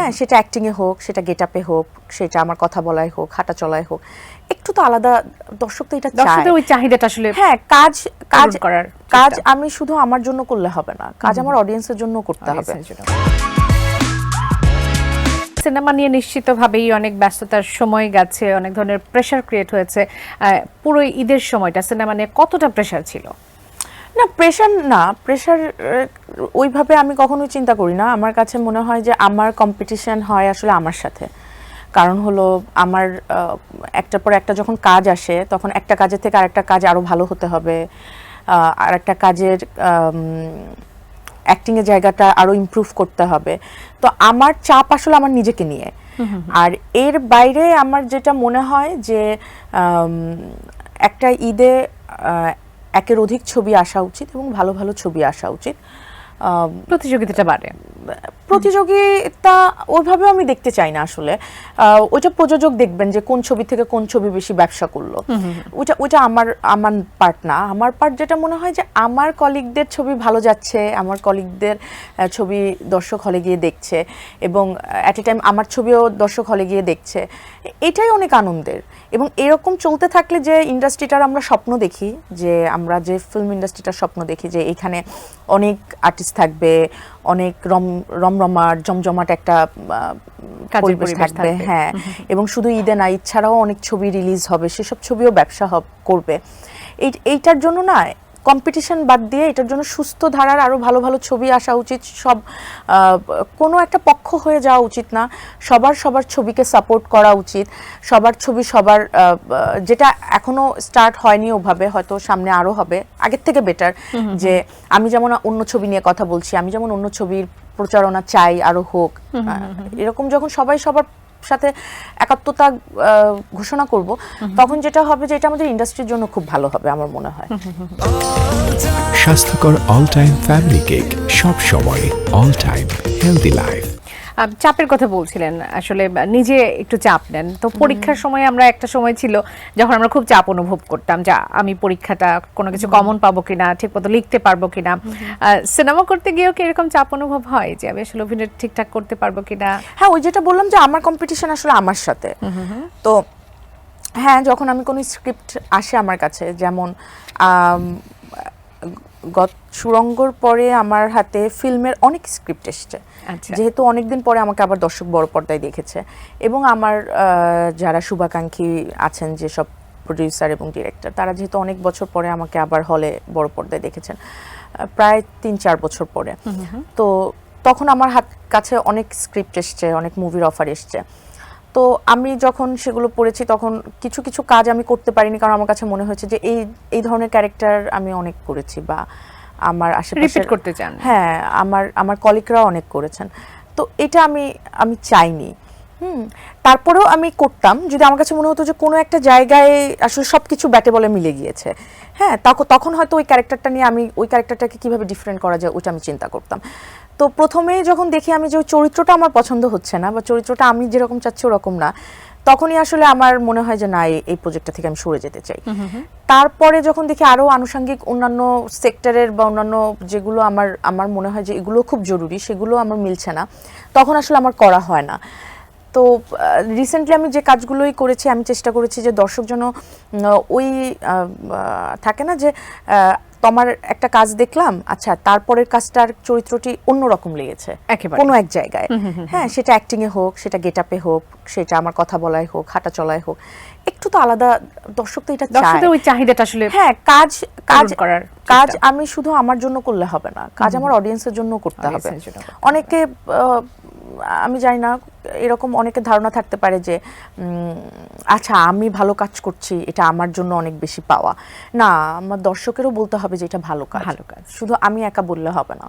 হ্যাঁ, সেটা অ্যাক্টিংয়ে হোক, সেটা গেটআপে হোক, সেটা আমার কথা বলায় হোক, হাঁটা চলায় হোক, একটু তো আলাদা। দর্শক তো এটা চায়, দর্শকদের ওই চাহিদাটা আসলে হ্যাঁ। কাজ করার কাজ আমি শুধু আমার জন্য করলে হবে না, কাজ আমার অডিয়েন্সের জন্য করতে হবে। সিনেমা নিয়ে নিশ্চিতভাবেই অনেক ব্যস্ততার সময় গেছে, অনেক ধরনের প্রেশার ক্রিয়েট হয়েছে। পুরো ঈদের সময়টা সিনেমা নিয়ে কতটা প্রেশার ছিল? না, প্রেশার ওইভাবে আমি কখনোই চিন্তা করি না। আমার কাছে মনে হয় যে আমার কম্পিটিশন হয় আসলে আমার সাথে। কারণ হলো আমার একটার পর একটা যখন কাজ আসে, তখন একটা কাজের থেকে আরেকটা কাজ আরো ভালো হতে হবে, আর একটা কাজের অ্যাক্টিং এর জায়গাটা আরো ইমপ্রুভ করতে হবে। তো আমার চাপ আসলে আমার নিজেকে নিয়ে। আর এর বাইরে আমার যেটা মনে হয় যে একটা ঈদে একের অধিক ছবি আসা উচিত এবং ভালো ভালো ছবি আসা উচিত। প্রতিযোগিতাটা বাড়ে। প্রতিযোগিতা ওইভাবে আমি দেখতে চাই না আসলে। ওইটা প্রযোজক দেখবেন যে কোন ছবি থেকে কোন ছবি বেশি ব্যবসা করলো, ওইটা আমার পার্ট না। আমার পার্ট যেটা মনে হয় যে আমার কলিগদের ছবি ভালো যাচ্ছে, আমার কলিগদের ছবি দর্শক হলে গিয়ে দেখছে, এবং অ্যাট এ টাইম আমার ছবিও দর্শক হলে গিয়ে দেখছে, এটাই অনেক আনন্দের। এবং এরকম চলতে থাকলে যে ইন্ডাস্ট্রিটার আমরা স্বপ্ন দেখি, যে আমরা যে ফিল্ম ইন্ডাস্ট্রিটার স্বপ্ন দেখি যে এখানে অনেক আর্টিস্ট থাকবে, অনেক রমরমাট জমজমাট একটা পরিবেশ থাকবে, হ্যাঁ, এবং শুধু ঈদে না, ঈদ ছাড়াও অনেক ছবি রিলিজ হবে, সেসব ছবিও ব্যবসা করবে। এইটার জন্য না, কম্পিটিশন বাদ দিয়ে এটার জন্য সুস্থ ধারার আরো ভালো ভালো ছবি আসা উচিত। কোনো একটা পক্ষ হয়ে যাওয়া উচিত না, সবার ছবিকে সাপোর্ট করা উচিত। সবার ছবি সবার, যেটা এখনো স্টার্ট হয়নি ওভাবে, হয়তো সামনে আরো হবে আগের থেকে বেটার। যে আমি যেমন অন্য ছবি নিয়ে কথা বলছি, আমি যেমন অন্য ছবির প্রচারণা চাই আরো হোক, এরকম যখন সবাই সবার সাথে একাত্মতা ঘোষণা করব, তখন যেটা হবে যে এটা আমাদের ইন্ডাস্ট্রির জন্য খুব ভালো হবে আমার মনে হয়। স্বাস্থ্যকর অল টাইম ফ্যামিলি কেক, সব সময় অল টাইম হেলদি লাইফ। চাপের কথা বলছিলেন, আসলে নিজে একটু চাপ নেন তো। পরীক্ষার সময় আমরা একটা সময় ছিল যখন আমরা খুব চাপ অনুভব করতাম, যে আমি পরীক্ষাটা কোনো কিছু কমন পাবো কিনা, ঠিক মতো লিখতে পারবো কিনা। সিনেমা করতে গিয়েও কি এরকম চাপ অনুভব হয় যে আমি আসলে অভিনয় ঠিকঠাক করতে পারবো কিনা? হ্যাঁ, ওই যেটা বললাম যে আমার কম্পিটিশন আসলে আমার সাথে। তো হ্যাঁ, যখন আমি কোনো স্ক্রিপ্ট আসে আমার কাছে, যেমন সুড়ঙ্গর পরে আমার হাতে ফিল্মের অনেক স্ক্রিপ্ট এসছে, যেহেতু অনেকদিন পরে আমাকে আবার দর্শক বড় পর্দায় দেখেছে, এবং আমার যারা শুভাকাঙ্ক্ষী আছেন, যেসব প্রডিউসার এবং ডিরেক্টর, তারা যেহেতু অনেক বছর পরে আমাকে আবার হলে বড় পর্দায় দেখেছেন, প্রায় 3-4 বছর পরে। তো তখন আমার কাছে অনেক স্ক্রিপ্ট এসছে, অনেক মুভির অফার এসছে। তো আমি যখন সেগুলো পড়েছি, তখন কিছু কিছু কাজ আমি করতে পারিনি, কারণ আমার কাছে মনে হয়েছে যে এই ধরনের ক্যারেক্টার আমি অনেক করেছি, বা আমার আশেপাশে করতে চান, হ্যাঁ, আমার কলিগরাও অনেক করেছেন। তো এটা আমি চাইনি। তারপরেও আমি করতাম যদি আমার কাছে মনে হতো যে কোনো একটা জায়গায় আসলে সবকিছু ব্যাটে বলে মিলে গিয়েছে। হ্যাঁ, তখন হয়তো ওই ক্যারেক্টারটা নিয়ে আমি ওই ক্যারেক্টারটাকে কিভাবে ডিফারেন্ট করা যায় ওটা আমি চিন্তা করতাম। তো প্রথমেই যখন দেখি আমি যে ওই চরিত্রটা আমার পছন্দ হচ্ছে না, বা চরিত্রটা আমি যেরকম চাচ্ছি ওরকম না, তখনই আসলে আমার মনে হয় যে না, এই প্রজেক্টটা থেকে আমি সরে যেতে চাই। তারপরে যখন দেখি আরো আনুষঙ্গিক অন্যান্য সেক্টরের বা অন্যান্য যেগুলো আমার মনে হয় যে এগুলো খুব জরুরি, সেগুলো আমার মিলছে না, তখন আসলে আমার করা হয় না। তো রিসেন্টলি আমি যে কাজগুলোই করেছি, আমি চেষ্টা করেছি যে দর্শক যেন ওই থাকে না যে তোমার একটা কাজ দেখলাম, আচ্ছা তারপরের কাজটার চরিত্রটি অন্যরকম লেগেছে কোনো এক জায়গায়, হ্যাঁ, সেটা অ্যাক্টিং এ হোক, সেটা গেটআপে হোক, সেটা আমার কথা বলায় হোক, হাঁটা চলায় হোক, একটু তো আলাদা। দর্শক তো এটা চায়, ওই চাহিদাটা আসলে, হ্যাঁ। কাজ আমি শুধু আমার জন্য করলে হবে না, কাজ আমার অডিয়েন্সের জন্য করতে হবে। অনেকে, আমি জানি না, এরকম অনেকের ধারণা থাকতে পারে যে আচ্ছা আমি ভালো কাজ করছি, এটা আমার জন্য অনেক বেশি পাওয়া। না, আমার দর্শকেরও বলতে হবে যে এটা ভালো কাজ, শুধু আমি একা বললে হবে না।